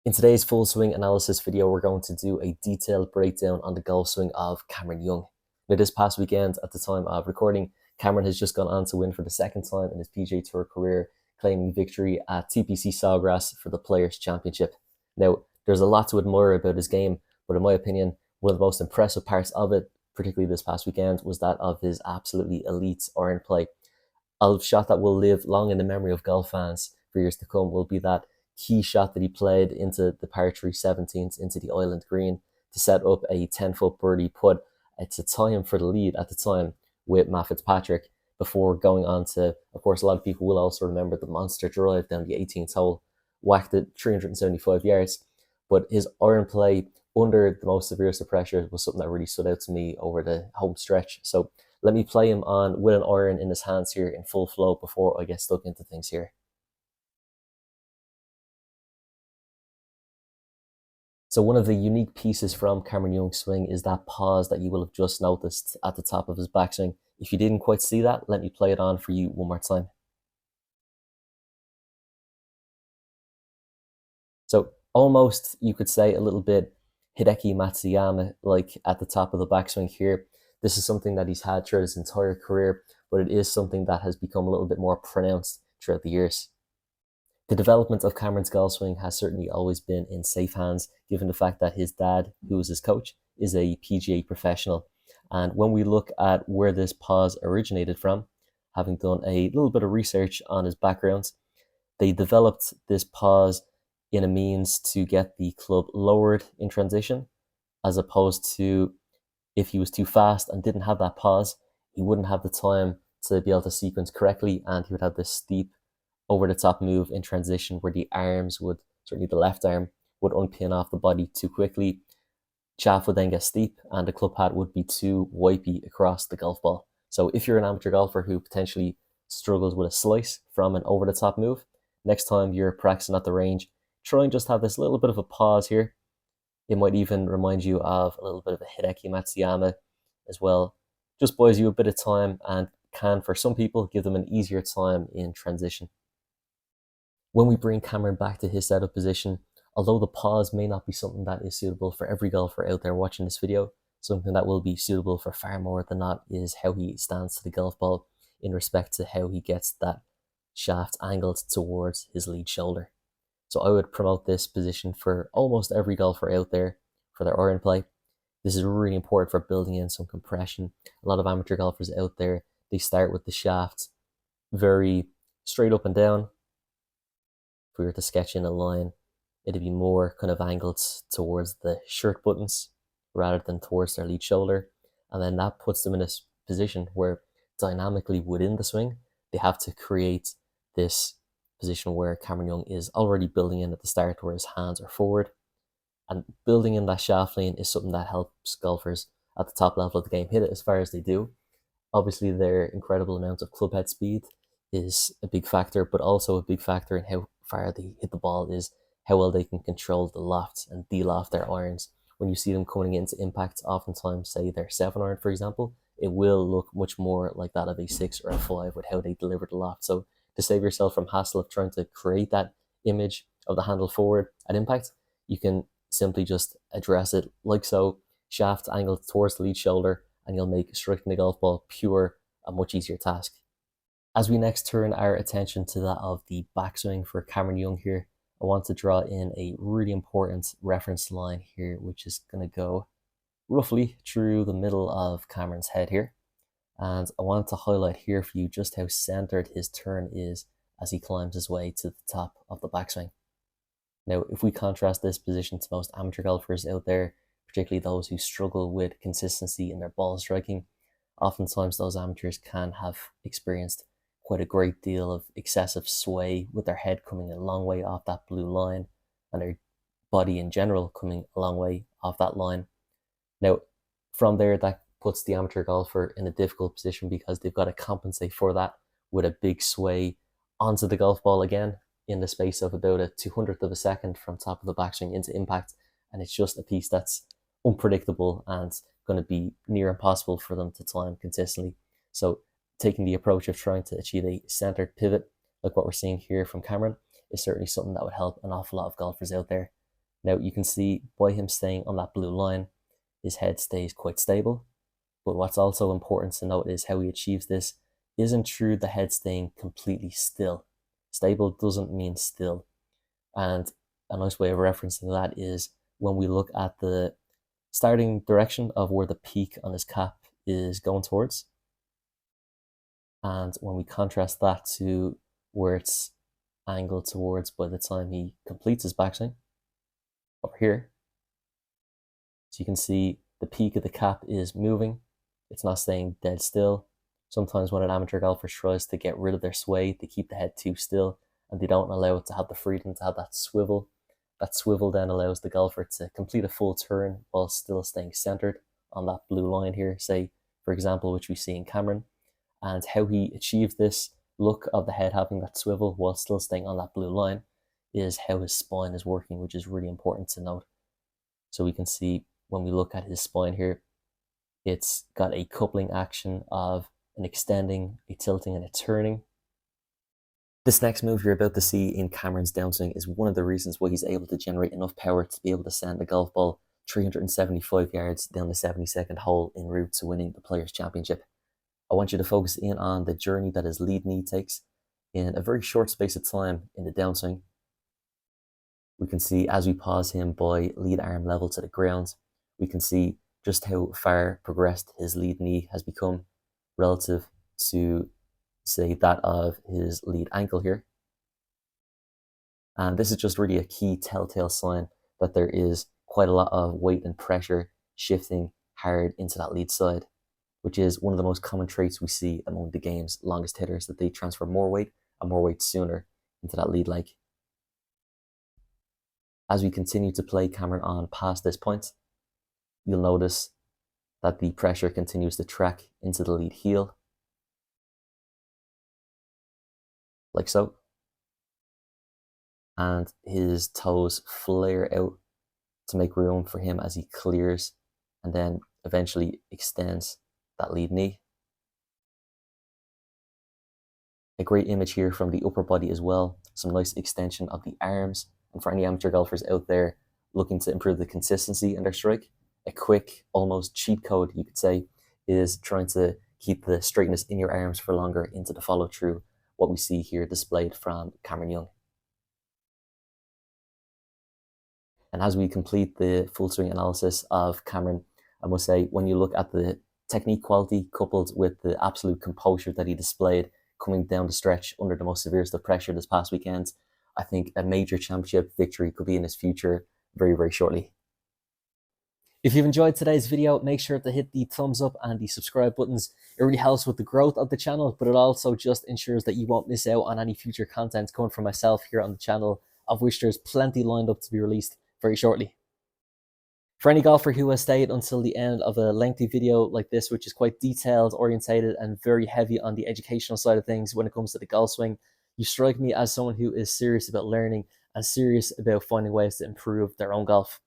In today's full swing analysis video, we're going to do a detailed breakdown on the golf swing of Cameron Young. Now, this past weekend, at the time of recording, Cameron has just gone on to win for the second time in his PGA Tour career, claiming victory at TPC Sawgrass for the Players' Championship. Now, there's a lot to admire about his game, but in my opinion, one of the most impressive parts of it, particularly this past weekend, was that of his absolutely elite iron play. A shot that will live long in the memory of golf fans for years to come will be that key shot that he played into the par 3 17th into the island green to set up a 10-foot birdie putt to tie him for the lead at the time with Matt Fitzpatrick before going on to, of course, a lot of people will also remember the monster drive down the 18th hole, whacked it 375 yards. But his iron play under the most severe pressure was something that really stood out to me over the home stretch. So let me play him on with an iron in his hands here in full flow before I get stuck into things here. So one of the unique pieces from Cameron Young's swing is that pause that you will have just noticed at the top of his backswing. If you didn't quite see that, let me play it on for you one more time. So almost, you could say, a little bit Hideki Matsuyama like at the top of the backswing here. This is something that he's had throughout his entire career, but it is something that has become a little bit more pronounced throughout the years. The development of Cameron's golf swing has certainly always been in safe hands, given the fact that his dad, who was his coach, is a PGA professional. And when we look at where this pause originated from, having done a little bit of research on his background, they developed this pause in a means to get the club lowered in transition, as opposed to if he was too fast and didn't have that pause, he wouldn't have the time to be able to sequence correctly, and he would have this steep over the top move in transition where the arms would, certainly the left arm, would unpin off the body too quickly. Shaft would then get steep and the club pad would be too wipey across the golf ball. So if you're an amateur golfer who potentially struggles with a slice from an over the top move, next time you're practicing at the range, try and just have this little bit of a pause here. It might even remind you of a little bit of a Hideki Matsuyama as well. Just buys you a bit of time and can, for some people, give them an easier time in transition. When we bring Cameron back to his setup position, although the pause may not be something that is suitable for every golfer out there watching this video, something that will be suitable for far more than that is how he stands to the golf ball in respect to how he gets that shaft angled towards his lead shoulder. So I would promote this position for almost every golfer out there for their iron play. This is really important for building in some compression. A lot of amateur golfers out there, they start with the shaft very straight up and down. If we were to sketch in a line, it'd be more kind of angled towards the shirt buttons rather than towards their lead shoulder. And then that puts them in a position where dynamically within the swing, they have to create this position where Cameron Young is already building in at the start where his hands are forward. And building in that shaft lane is something that helps golfers at the top level of the game hit it as far as they do. Obviously, their incredible amount of club head speed is a big factor, but also a big factor in how far they hit the ball is how well they can control the loft and de-loft their irons. When you see them coming into impact, oftentimes, say their 7-iron, for example, it will look much more like that of a 6 or a 5 with how they deliver the loft. So to save yourself from hassle of trying to create that image of the handle forward at impact, you can simply just address it like so, shaft angled towards the lead shoulder, and you'll make striking the golf ball pure a much easier task. As we next turn our attention to that of the backswing for Cameron Young here, I want to draw in a really important reference line here, which is going to go roughly through the middle of Cameron's head here. And I want to highlight here for you just how centered his turn is as he climbs his way to the top of the backswing. Now, if we contrast this position to most amateur golfers out there, particularly those who struggle with consistency in their ball striking, oftentimes those amateurs can have experienced quite a great deal of excessive sway with their head coming a long way off that blue line and their body in general coming a long way off that line. Now, from there, that puts the amateur golfer in a difficult position because they've got to compensate for that with a big sway onto the golf ball again in the space of about a 200th of a second from top of the backswing into impact. And it's just a piece that's unpredictable and going to be near impossible for them to time consistently. So taking the approach of trying to achieve a centered pivot, like what we're seeing here from Cameron, is certainly something that would help an awful lot of golfers out there. Now you can see by him staying on that blue line, his head stays quite stable. But what's also important to note is how he achieves this isn't through the head staying completely still. Stable doesn't mean still. And a nice way of referencing that is when we look at the starting direction of where the peak on his cap is going towards. And when we contrast that to where it's angled towards by the time he completes his backswing, over here. So you can see the peak of the cap is moving. It's not staying dead still. Sometimes when an amateur golfer tries to get rid of their sway, they keep the head too still and they don't allow it to have the freedom to have that swivel. That swivel then allows the golfer to complete a full turn while still staying centered on that blue line here, say, for example, which we see in Cameron. And how he achieves this look of the head having that swivel while still staying on that blue line is how his spine is working, which is really important to note. So we can see when we look at his spine here, it's got a coupling action of an extending, a tilting, and a turning. This next move you're about to see in Cameron's downswing is one of the reasons why he's able to generate enough power to be able to send the golf ball 375 yards down the 72nd hole en route to winning the Players' Championship. I want you to focus in on the journey that his lead knee takes in a very short space of time in the downswing. We can see as we pause him by lead arm level to the ground, we can see just how far progressed his lead knee has become relative to, say, that of his lead ankle here. And this is just really a key telltale sign that there is quite a lot of weight and pressure shifting hard into that lead side, which is one of the most common traits we see among the game's longest hitters, that they transfer more weight and more weight sooner into that lead leg. As we continue to play Cameron on past this point, you'll notice that the pressure continues to track into the lead heel, like so. And his toes flare out to make room for him as he clears and then eventually extends that lead knee. A great image here from the upper body as well, some nice extension of the arms. And for any amateur golfers out there looking to improve the consistency in their strike, a quick, almost cheat code, you could say, is trying to keep the straightness in your arms for longer into the follow through, what we see here displayed from Cameron Young. And as we complete the full swing analysis of Cameron, I must say, when you look at the technique quality coupled with the absolute composure that he displayed coming down the stretch under the most severest of pressure this past weekend, I think a major championship victory could be in his future very, very shortly. If you've enjoyed today's video, make sure to hit the thumbs up and the subscribe buttons. It really helps with the growth of the channel, but it also just ensures that you won't miss out on any future content coming from myself here on the channel, of which there's plenty lined up to be released very shortly. For any golfer who has stayed until the end of a lengthy video like this, which is quite detailed, orientated, and very heavy on the educational side of things when it comes to the golf swing, you strike me as someone who is serious about learning and serious about finding ways to improve their own golf.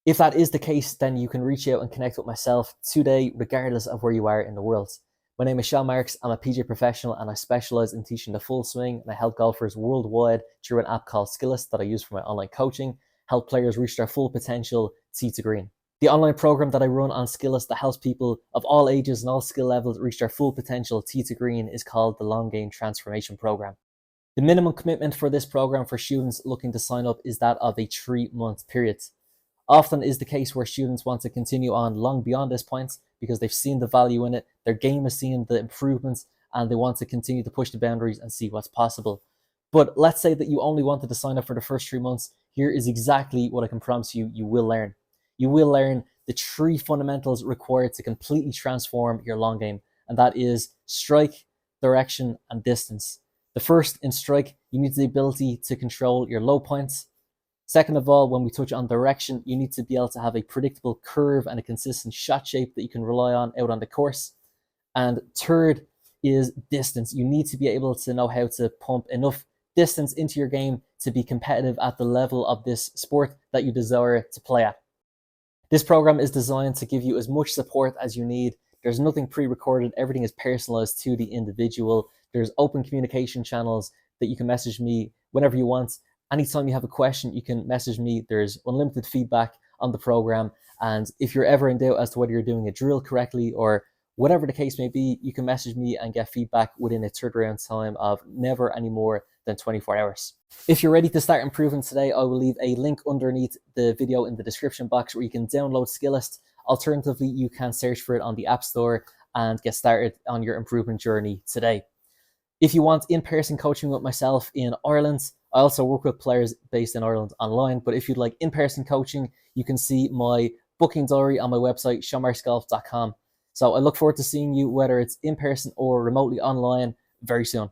If that is the case, then you can reach out and connect with myself today, regardless of where you are in the world. My name is Seán Marks. I'm a PJ professional and I specialize in teaching the full swing, and I help golfers worldwide through an app called Skillest that I use for my online coaching, help players reach their full potential tee to green. The online program that I run on Skillest that helps people of all ages and all skill levels reach their full potential tee to green is called the Long Game Transformation Program. The minimum commitment for this program for students looking to sign up is that of a 3-month period. Often is the case where students want to continue on long beyond this point because they've seen the value in it, their game has seen the improvements, and they want to continue to push the boundaries and see what's possible. But let's say that you only wanted to sign up for the first 3 months. Here is exactly what I can promise you will learn. You will learn the 3 fundamentals required to completely transform your long game, and that is strike, direction, and distance. The first, in strike, you need the ability to control your low points. Second of all, when we touch on direction, you need to be able to have a predictable curve and a consistent shot shape that you can rely on out on the course. And third is distance. You need to be able to know how to pump enough distance into your game to be competitive at the level of this sport that you desire to play at. This program is designed to give you as much support as you need. There's nothing pre-recorded. Everything is personalized to the individual. There's open communication channels that you can message me whenever you want. Anytime you have a question, you can message me. There's unlimited feedback on the program. And if you're ever in doubt as to whether you're doing a drill correctly or whatever the case may be, you can message me and get feedback within a turnaround time of never any more than 24 hours. If you're ready to start improving today, I will leave a link underneath the video in the description box where you can download Skillist. Alternatively, you can search for it on the App Store and get started on your improvement journey today. If you want in-person coaching with myself in Ireland, I also work with players based in Ireland online, but if you'd like in-person coaching, you can see my booking diary on my website, seanmarksgolf.com. So I look forward to seeing you, whether it's in person or remotely online, very soon.